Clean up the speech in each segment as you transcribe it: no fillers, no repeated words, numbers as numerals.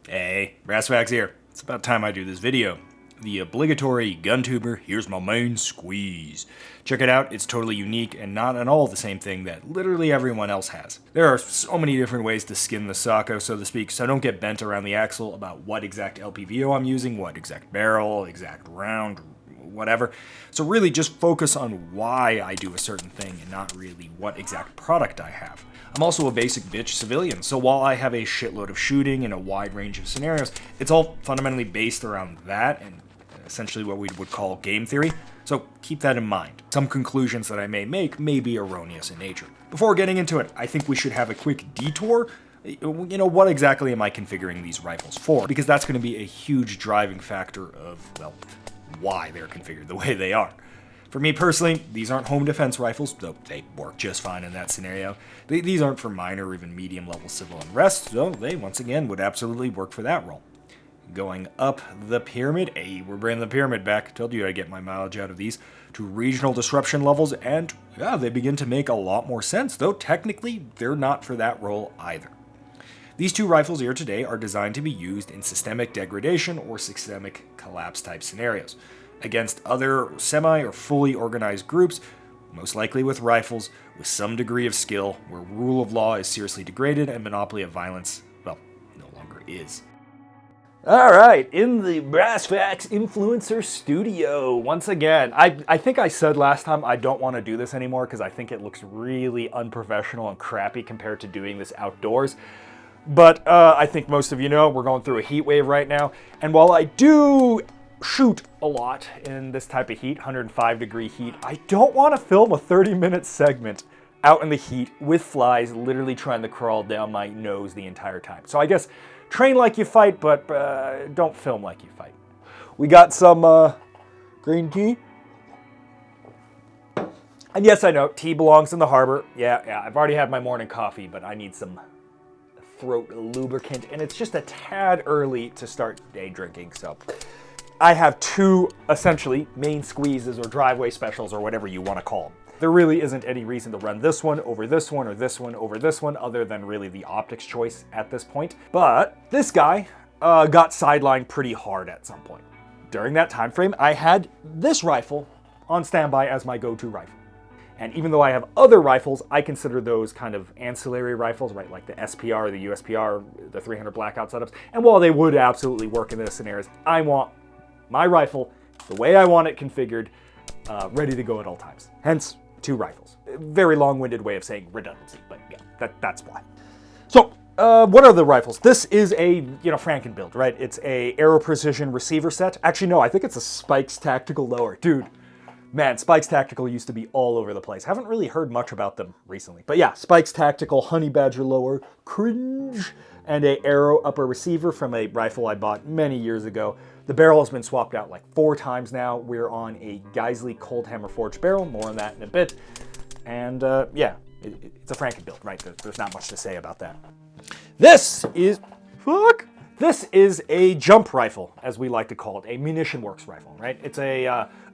Hey, Brassfax here. It's about time I do this video. The obligatory gun tuber, here's my main squeeze. Check it out, it's totally unique and not at all the same thing that literally everyone else has. There are so many different ways to skin the socko, so to speak, so don't get bent around the axle about what exact LPVO I'm using, what exact barrel, exact round, whatever. So really just focus on why I do a certain thing and not really what exact product I have. I'm also a basic bitch civilian, so while I have a shitload of shooting in a wide range of scenarios, it's all fundamentally based around that and essentially what we would call game theory. So keep that in mind. Some conclusions that I may make may be erroneous in nature. Before getting into it, I think we should have a quick detour. What exactly am I configuring these rifles for? Because that's going to be a huge driving factor of, well, why they're configured the way they are. For me personally, these aren't home defense rifles, though they work just fine in that scenario. These aren't for minor or even medium level civil unrest, so they, once again, would absolutely work for that role. Going up the pyramid, hey, we're bringing the pyramid back, told you I'd get my mileage out of these, to regional disruption levels, and yeah, they begin to make a lot more sense, though technically they're not for that role either. These two rifles here today are designed to be used in systemic degradation or systemic collapse type scenarios, against other semi or fully organized groups, most likely with rifles, with some degree of skill, where rule of law is seriously degraded and monopoly of violence, well, no longer is. Alright, in the Brassfax Influencer Studio, once again. I think I said last time I don't want to do this anymore because I think it looks really unprofessional and crappy compared to doing this outdoors. But I think most of you know we're going through a heat wave right now, and while I do shoot a lot in this type of heat, 105 degree heat, I don't want to film a 30-minute segment out in the heat with flies literally trying to crawl down my nose the entire time. So I guess train like you fight, but don't film like you fight. We got some green tea. And yes, I know, tea belongs in the harbor. Yeah, I've already had my morning coffee, but I need some throat lubricant, and it's just a tad early to start day drinking, so I have two, essentially, main squeezes or driveway specials or whatever you want to call them. There really isn't any reason to run this one over this one or this one over this one other than really the optics choice at this point. But this guy got sidelined pretty hard at some point. During that time frame, I had this rifle on standby as my go-to rifle. And even though I have other rifles, I consider those kind of ancillary rifles, right? Like the SPR, the USPR, the 300 Blackout setups. And while they would absolutely work in those scenarios, I want my rifle the way I want it configured, ready to go at all times. Hence, two rifles. Very long-winded way of saying redundancy, but yeah, that's why. So, what are the rifles? This is a, Franken build, right? It's a Aero Precision receiver set. Actually, no, I think it's a Spikes Tactical lower. Dude, man, Spikes Tactical used to be all over the place. Haven't really heard much about them recently. But yeah, Spikes Tactical, Honey Badger lower, cringe, and a Aero upper receiver from a rifle I bought many years ago. The barrel has been swapped out like 4 times now. We're on a Geisley Cold Hammer Forged barrel, more on that in a bit. And yeah, it's a Franken build, right? There's not much to say about that. This is a jump rifle, as we like to call it, a Munition Works rifle, right? It's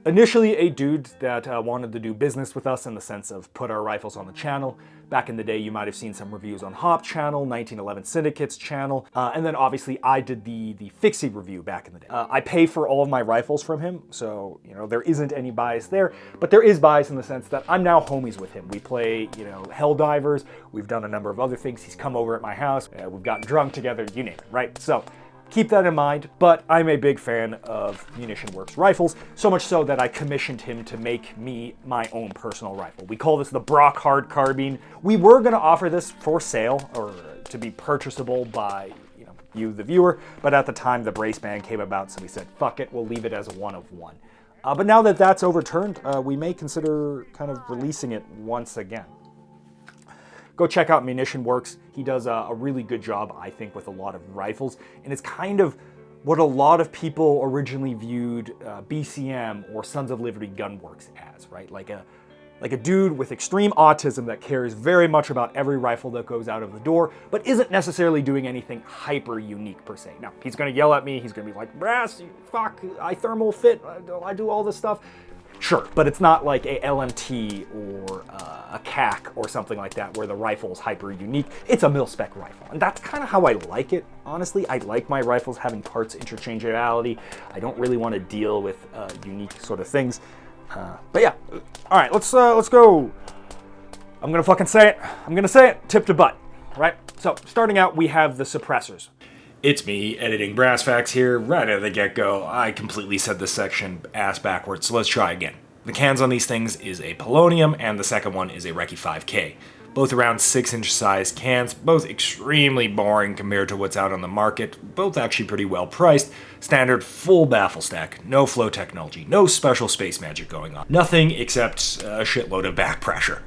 initially a dude that wanted to do business with us in the sense of put our rifles on the channel. Back in the day, you might have seen some reviews on Hop channel, 1911 Syndicate's channel, and then obviously I did the Fixie review back in the day. I pay for all of my rifles from him, so there isn't any bias there, but there is bias in the sense that I'm now homies with him. We play, Helldivers, we've done a number of other things. He's come over at my house, we've gotten drunk together, you name it, right? So keep that in mind, but I'm a big fan of Munition Works rifles, so much so that I commissioned him to make me my own personal rifle. We call this the Brock Hard Carbine. We were going to offer this for sale, or to be purchasable by, you, the viewer, but at the time the brace ban came about, so we said, fuck it, we'll leave it as a one of one. But now that that's overturned, we may consider kind of releasing it once again. Go check out Munition Works. He does a really good job, I think, with a lot of rifles. And it's kind of what a lot of people originally viewed BCM or Sons of Liberty Gunworks as, right? Like a dude with extreme autism that cares very much about every rifle that goes out of the door, but isn't necessarily doing anything hyper unique per se. Now, he's going to yell at me. He's going to be like, Brass, fuck, I thermal fit. I do all this stuff. Sure, but it's not like a LMT or a CAC or something like that where the rifle is hyper unique. It's a mil-spec rifle, and that's kind of how I like it. Honestly, I like my rifles having parts interchangeability. I don't really want to deal with unique sort of things. But yeah, all right, let's go. I'm gonna fucking say it. I'm gonna say it, tip to butt, right? So starting out, we have the suppressors. It's me, editing Brass Facts here. Right out of the get-go, I completely said this section ass backwards, so let's try again. The cans on these things is a polonium, and the second one is a Recce 5K. Both around 6-inch size cans, both extremely boring compared to what's out on the market, both actually pretty well priced. Standard full baffle stack, no flow technology, no special space magic going on. Nothing except a shitload of back pressure.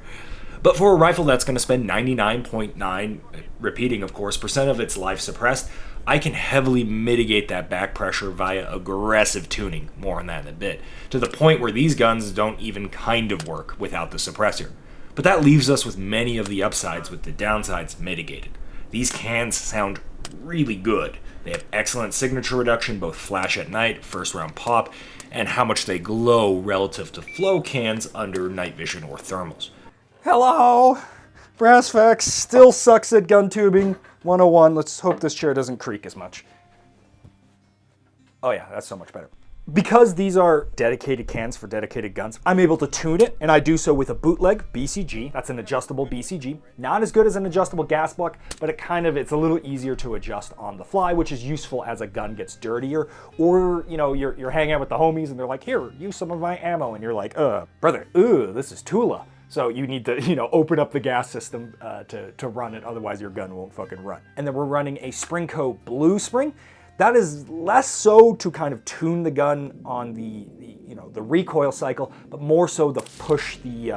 But for a rifle that's going to spend 99.9, repeating of course, percent of its life suppressed, I can heavily mitigate that back pressure via aggressive tuning, more on that in a bit, to the point where these guns don't even kind of work without the suppressor. But that leaves us with many of the upsides with the downsides mitigated. These cans sound really good. They have excellent signature reduction, both flash at night, first round pop, and how much they glow relative to flow cans under night vision or thermals. Hello! Brass Facts still sucks at gun tubing 101. Let's hope this chair doesn't creak as much. Oh yeah, that's so much better. Because these are dedicated cans for dedicated guns, I'm able to tune it, and I do so with a bootleg BCG. That's an adjustable BCG. Not as good as an adjustable gas block, but it's a little easier to adjust on the fly, which is useful as a gun gets dirtier. Or, you know, you're hanging out with the homies and they're like, here, use some of my ammo. And you're like, brother, this is Tula. So you need to, open up the gas system to run it, otherwise your gun won't fucking run. And then we're running a Springco Blue Spring. That is less so to kind of tune the gun on the recoil cycle, but more so to push the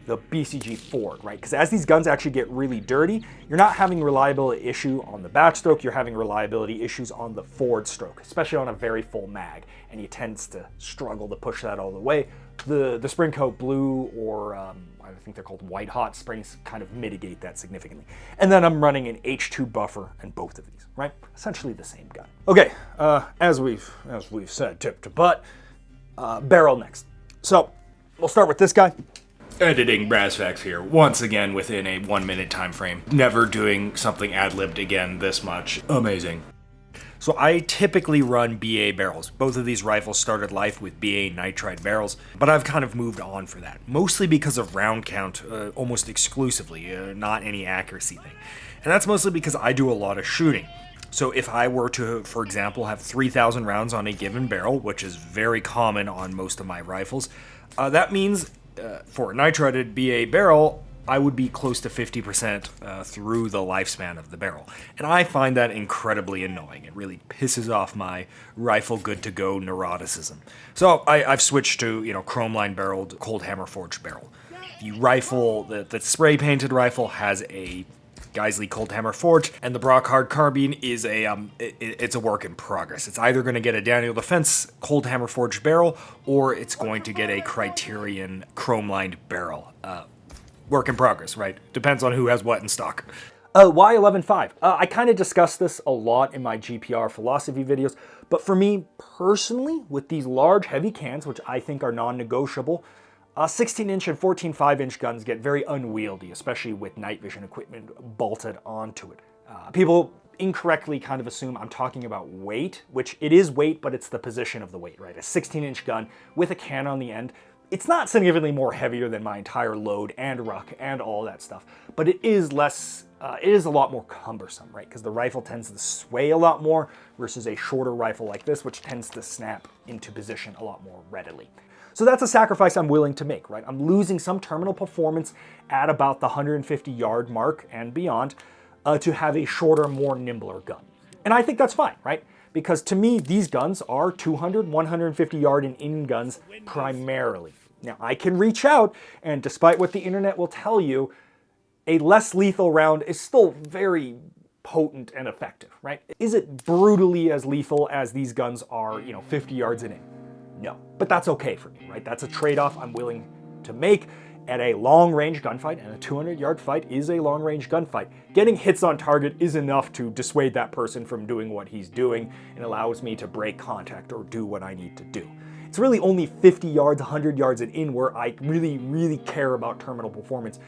BCG forward, right? Because as these guns actually get really dirty, you're not having reliability issue on the backstroke, you're having reliability issues on the forward stroke, especially on a very full mag, and you tend to struggle to push that all the way. The Springco Blue or I think they're called White Hot springs kind of mitigate that significantly. And then I'm running an H2 buffer in both of these, right? Essentially the same gun. Okay, as we've said, tip to butt, barrel next. So we'll start with this guy. Editing Brass Facts here, once again within a 1 minute time frame. Never doing something ad-libbed again this much. Amazing. So I typically run BA barrels. Both of these rifles started life with BA nitride barrels, but I've kind of moved on for that. Mostly because of round count, almost exclusively, not any accuracy thing. And that's mostly because I do a lot of shooting. So if I were to, for example, have 3,000 rounds on a given barrel, which is very common on most of my rifles, that means for a nitrided BA barrel, I would be close to 50% through the lifespan of the barrel. And I find that incredibly annoying. It really pisses off my rifle good-to-go neuroticism. So I've switched to, chrome-line barreled, cold hammer forged barrel. The rifle, the spray-painted rifle has a Geisley Cold Hammer Forged, and the Brockhard carbine is it's a work in progress. It's either going to get a Daniel Defense Cold Hammer Forged barrel, or it's going to get a Criterion chrome-lined barrel. Work in progress, right? Depends on who has what in stock. Y11.5. I kind of discussed this a lot in my GPR philosophy videos, but for me personally, with these large heavy cans, which I think are non-negotiable, 16-inch and 14.5-inch guns get very unwieldy, especially with night vision equipment bolted onto it. People incorrectly kind of assume I'm talking about weight, which it is weight, but it's the position of the weight, right? A 16-inch gun with a can on the end, it's not significantly more heavier than my entire load and ruck and all that stuff, but it is it is a lot more cumbersome, right? Because the rifle tends to sway a lot more versus a shorter rifle like this, which tends to snap into position a lot more readily. So that's a sacrifice I'm willing to make, right? I'm losing some terminal performance at about the 150-yard mark and beyond to have a shorter, more nimbler gun. And I think that's fine, right? Because to me, these guns are 200, 150-yard and in guns primarily. Now, I can reach out, and despite what the internet will tell you, a less lethal round is still very potent and effective, right? Is it brutally as lethal as these guns are, 50 yards and in? No, but that's okay for me, right? That's a trade-off I'm willing to make at a long-range gunfight, and a 200-yard fight is a long-range gunfight. Getting hits on target is enough to dissuade that person from doing what he's doing and allows me to break contact or do what I need to do. It's really only 50 yards, 100 yards and in where I really, really care about terminal performance.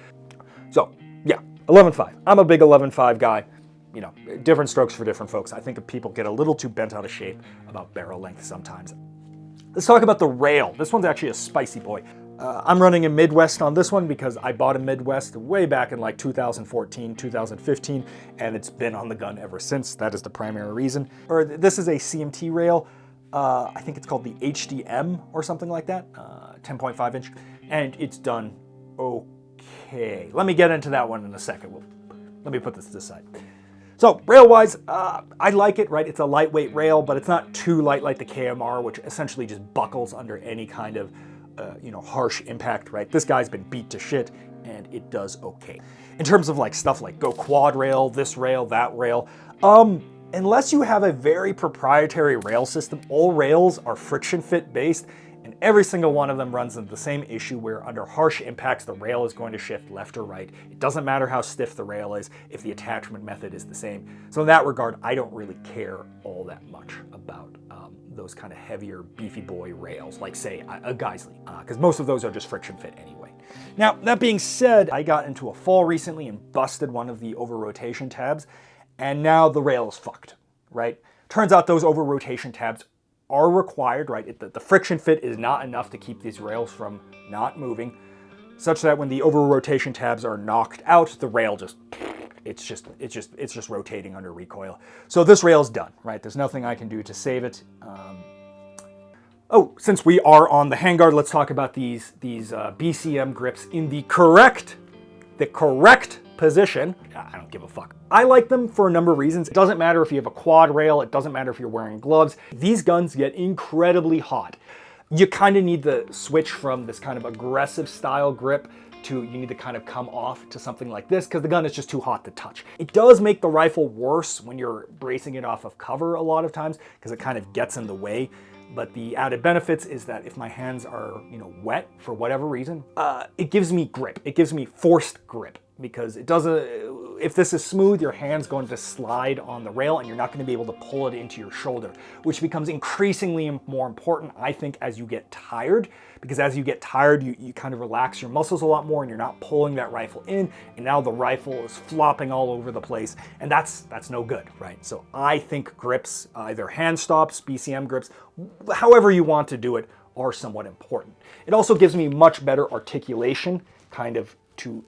So yeah, 11.5. I'm a big 11.5 guy. You know, different strokes for different folks. I think people get a little too bent out of shape about barrel length sometimes. Let's talk about the rail. This one's actually a spicy boy. I'm running a Midwest on this one because I bought a Midwest way back in like 2014, 2015, and it's been on the gun ever since. That is the primary reason. Or this is a CMT rail. I think it's called the HDM or something like that, 10.5 inch, and it's done okay. Let me get into that one in a second. Let me put this to the side. So rail-wise, I like it, right? It's a lightweight rail, but it's not too light like the KMR, which essentially just buckles under any kind of, harsh impact, right? This guy's been beat to shit, and it does okay. In terms of like stuff like go quad rail, this rail, that rail, unless you have a very proprietary rail system, all rails are friction fit based, and every single one of them runs into the same issue where under harsh impacts, the rail is going to shift left or right. It doesn't matter how stiff the rail is if the attachment method is the same. So in that regard, I don't really care all that much about those kind of heavier, beefy boy rails, like say a Geisley, because most of those are just friction fit anyway. Now, that being said, I got into a fall recently and busted one of the over-rotation tabs, and now the rail is fucked, right? Turns out those over-rotation tabs are required, right? The friction fit is not enough to keep these rails from not moving, such that when the over-rotation tabs are knocked out, the rail it's just rotating under recoil. So this rail's done, right? There's nothing I can do to save it. Since we are on the Handguard, let's talk about these BCM grips in the correct position. I don't give a fuck. I like them for a number of reasons. It doesn't matter if you have a quad rail. It doesn't matter if you're wearing gloves. These guns get incredibly hot. You kind of need the switch from this kind of aggressive style grip to you need to kind of come off to something like this because the gun is just too hot to touch. It does make the rifle worse when you're bracing it off of cover a lot of times because it kind of gets in the way. But the added benefits is that if my hands are, wet for whatever reason, it gives me grip. It gives me forced grip because it doesn't, if this is smooth, your hand's going to slide on the rail and you're not going to be able to pull it into your shoulder, which becomes increasingly more important, I think, as you get tired, because as you get tired, you kind of relax your muscles a lot more and you're not pulling that rifle in, and now the rifle is flopping all over the place, and that's no good, right? So I think grips, either hand stops, BCM grips, however you want to do it, are somewhat important. It also gives me much better articulation, kind of to,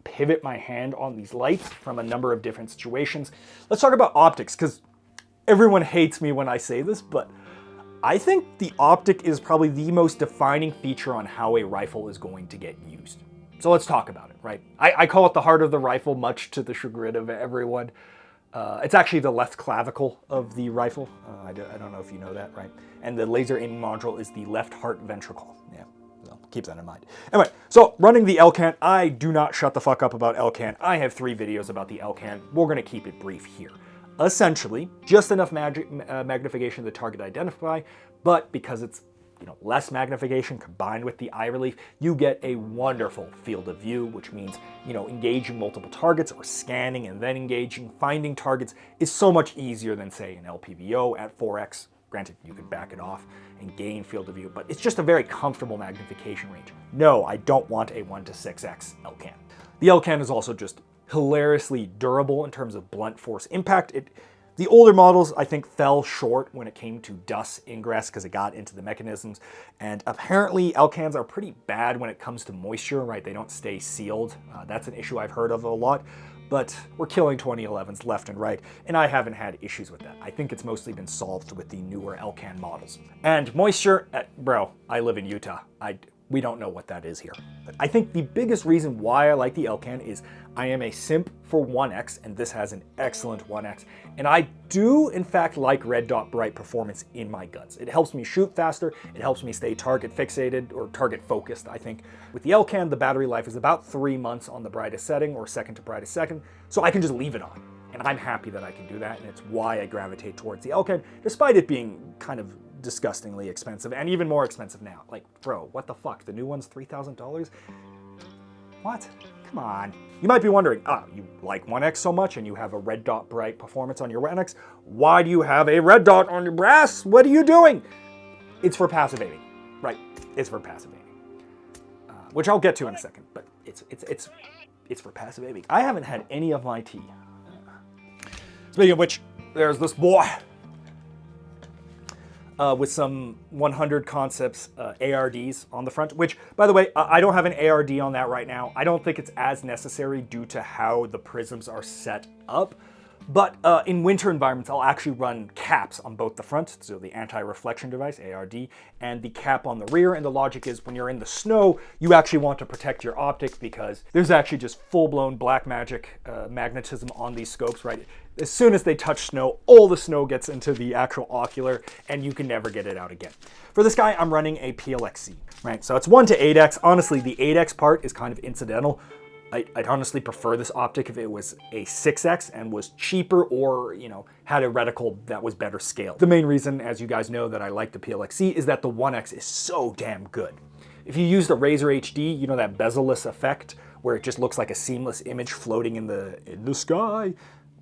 pivot my hand on these lights from a number of different situations. Let's talk about optics, because everyone hates me when I say this, but I think the optic is probably the most defining feature on how a rifle is going to get used. So let's talk about it, right? I call it the heart of the rifle, much to the chagrin of everyone. It's actually the left clavicle of the rifle. I don't know if you know that, right? And the laser aiming module is the left heart ventricle. Yeah, so keep that in mind. Anyway, so running the LCAN, I do not shut the fuck up about LCAN. I have 3 videos about the LCAN. We're gonna keep it brief here. Essentially, just enough magnification to target identify, but because it's less magnification combined with the eye relief, you get a wonderful field of view, which means, engaging multiple targets or scanning and then engaging, finding targets is so much easier than, say, an LPVO at 4x. Granted, you could back it off and gain field of view, but it's just a very comfortable magnification range. No, I don't want a 1 to 6x LCAN. The LCAN is also just hilariously durable in terms of blunt force impact. The older models, I think, fell short when it came to dust ingress because it got into the mechanisms. And apparently LCANs are pretty bad when it comes to moisture, right? They don't stay sealed. That's an issue I've heard of a lot, but we're killing 2011s left and right, and I haven't had issues with that. I think it's mostly been solved with the newer LCAN models. And moisture, bro, I live in Utah. We don't know what that is here. But I think the biggest reason why I like the LCAN is I am a simp for 1X, and this has an excellent 1X. And I do, in fact, like red dot bright performance in my guns. It helps me shoot faster. It helps me stay target fixated or target focused, I think. With the LCAN, the battery life is about 3 months on the brightest setting or second to brightest second, so I can just leave it on. And I'm happy that I can do that, and it's why I gravitate towards the LCAN, despite it being kind of disgustingly expensive, and even more expensive now. Like, bro, what the fuck? The new one's $3,000? What? Come on. You might be wondering, you like 1X so much and you have a red dot bright performance on your 1X. Why do you have a red dot on your brass? What are you doing? it's for passive aiming, right? It's for passive aiming, which I'll get to in a second, but it's for passive aiming. I haven't had any of my tea. Speaking of which, there's this boy with some 100 Concepts ARDs on the front, which, by the way, I don't have an ARD on that right now. I don't think it's as necessary due to how the prisms are set up. But in winter environments, I'll actually run caps on both the front, so the anti-reflection device, ARD, and the cap on the rear. And the logic is when you're in the snow, you actually want to protect your optic because there's actually just full-blown black magic magnetism on these scopes, right? As soon as they touch snow, all the snow gets into the actual ocular and you can never get it out again. For this guy, I'm running a PLXC, right? So it's 1 to 8x. Honestly, the 8x part is kind of incidental. I'd honestly prefer this optic if it was a 6x and was cheaper or, you know, had a reticle that was better scaled. The main reason, as you guys know, that I like the PLXC is that the 1x is so damn good. If you use the Razor HD, you know that bezel-less effect where it just looks like a seamless image floating in the sky?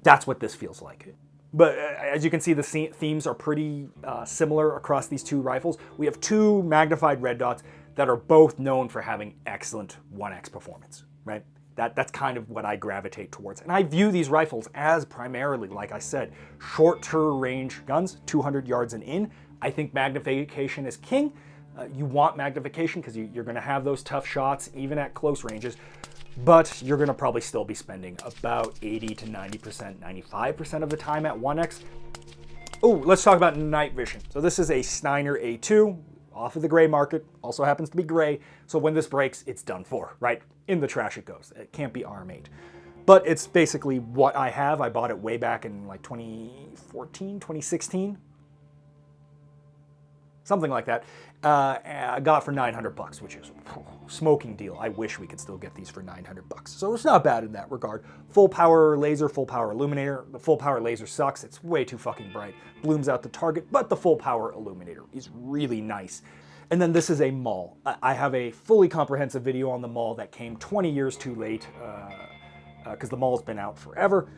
That's what this feels like. But as you can see, the themes are pretty similar across these two rifles. We have two magnified red dots that are both known for having excellent 1x performance, right? That's kind of what I gravitate towards. And I view these rifles as primarily, like I said, shorter range guns, 200 yards and in. I think magnification is king. You want magnification because you're gonna have those tough shots even at close ranges, but you're gonna probably still be spending about 80 to 90%, 95% of the time at 1x. Oh, let's talk about night vision. So this is a Steiner A2, off of the gray market, also happens to be gray. So when this breaks, it's done for, right? In the trash it goes. It can't be R-made. But it's basically what I have. I bought it way back in like 2014, 2016. Something like that. I got it for 900 bucks, which is a smoking deal. I wish we could still get these for 900 bucks. So it's not bad in that regard. Full power laser, full power illuminator. The full power laser sucks. It's way too fucking bright. Blooms out the target, but the full power illuminator is really nice. And then this is a maul. I have a fully comprehensive video on the maul that came 20 years too late because the maul's been out forever.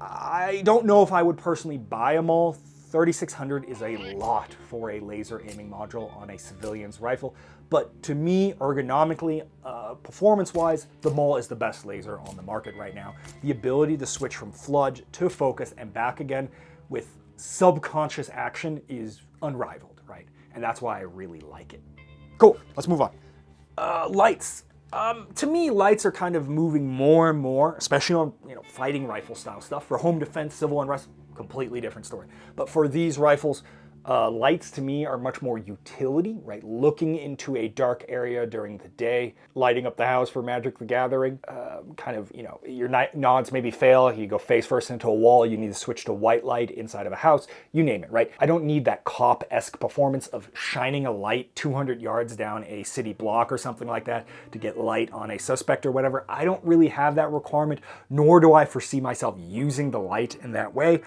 I don't know if I would personally buy a maul. 3600 is a lot for a laser aiming module on a civilian's rifle, but to me, ergonomically, performance-wise, the maul is the best laser on the market right now. The ability to switch from flood to focus and back again with subconscious action is unrivaled, right? And that's why I really like it. Cool, let's move on. Lights. To me, lights are kind of moving more and more, especially on fighting rifle style stuff. For home defense, civil unrest, completely different story. But for these rifles, lights to me are much more utility, right? Looking into a dark area during the day, lighting up the house for Magic the Gathering, your nods maybe fail, you go face first into a wall, you need to switch to white light inside of a house, you name it, right? I don't need that cop-esque performance of shining a light 200 yards down a city block or something like that to get light on a suspect or whatever. I don't really have that requirement, nor do I foresee myself using the light in that way.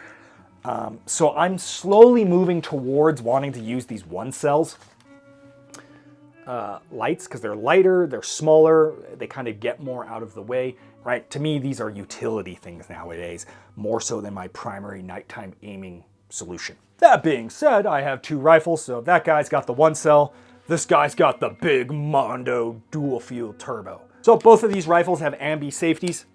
So I'm slowly moving towards wanting to use these 1-cells lights because they're lighter, they're smaller, they kind of get more out of the way, right? To me, these are utility things nowadays, more so than my primary nighttime aiming solution. That being said, I have two rifles, so that guy's got the 1-cell, this guy's got the big Mondo dual fuel turbo. So both of these rifles have ambi safeties.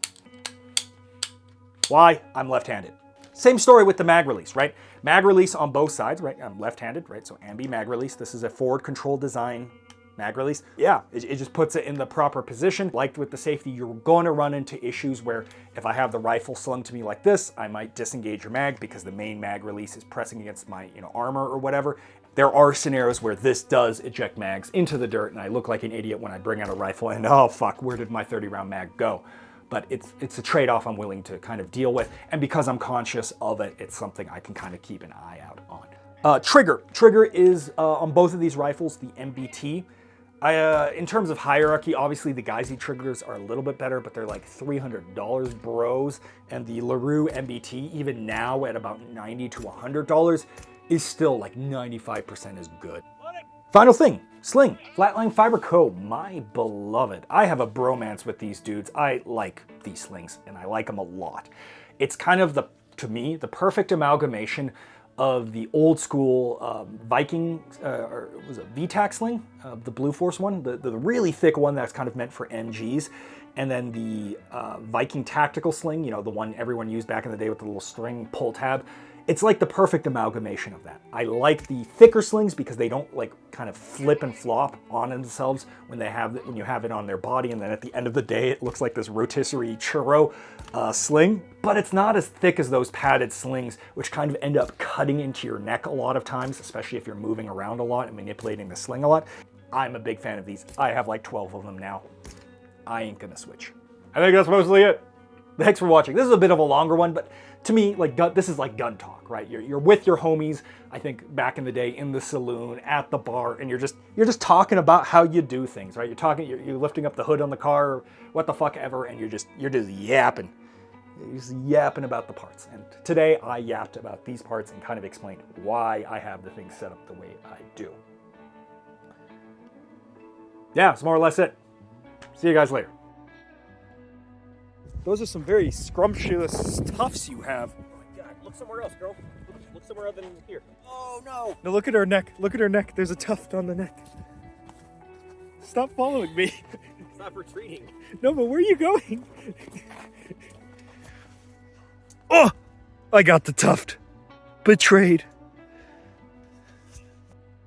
Why? I'm left-handed. Same story with the mag release, right? Mag release on both sides, right? I'm left-handed, right? So ambi mag release. This is a forward control design mag release. Yeah, it just puts it in the proper position. Like with the safety, you're going to run into issues where if I have the rifle slung to me like this, I might disengage your mag because the main mag release is pressing against my armor or whatever. There are scenarios where this does eject mags into the dirt and I look like an idiot when I bring out a rifle and oh fuck, where did my 30-round mag go? But it's a trade-off I'm willing to kind of deal with. And because I'm conscious of it, it's something I can kind of keep an eye out on. Trigger. Trigger is, on both of these rifles, the MBT. In terms of hierarchy, obviously the Geisy triggers are a little bit better, but they're like $300 bros. And the LaRue MBT, even now at about $90 to $100, is still like 95% as good. Final thing, sling. Flatline Fiber Co., my beloved. I have a bromance with these dudes. I like these slings, and I like them a lot. It's kind of, to me, the perfect amalgamation of the old school Viking, or was it VTAC sling, the Blue Force one, the really thick one that's kind of meant for MGs, and then the Viking tactical sling, you know, the one everyone used back in the day with the little string pull tab. It's like the perfect amalgamation of that. I like the thicker slings because they don't like kind of flip and flop on themselves when you have it on their body, and then at the end of the day it looks like this rotisserie churro sling. But it's not as thick as those padded slings, which kind of end up cutting into your neck a lot of times, especially if you're moving around a lot and manipulating the sling a lot. I'm a big fan of these. I have like 12 of them now. I ain't gonna switch. I think that's mostly it. Thanks for watching. This is a bit of a longer one, but to me, like this is like gun talk, right? You're with your homies, I think back in the day in the saloon, at the bar, and you're just talking about how you do things, right? You're lifting up the hood on the car, or what the fuck ever, and you're just yapping. You're just yapping about the parts. And today I yapped about these parts and kind of explained why I have the thing set up the way I do. Yeah, that's more or less it. See you guys later. Those are some very scrumptious tufts you have. Oh my God, look somewhere else, girl. Look somewhere other than here. Oh no! Now look at her neck. Look at her neck. There's a tuft on the neck. Stop following me. Stop retreating. No, but where are you going? Oh! I got the tuft. Betrayed.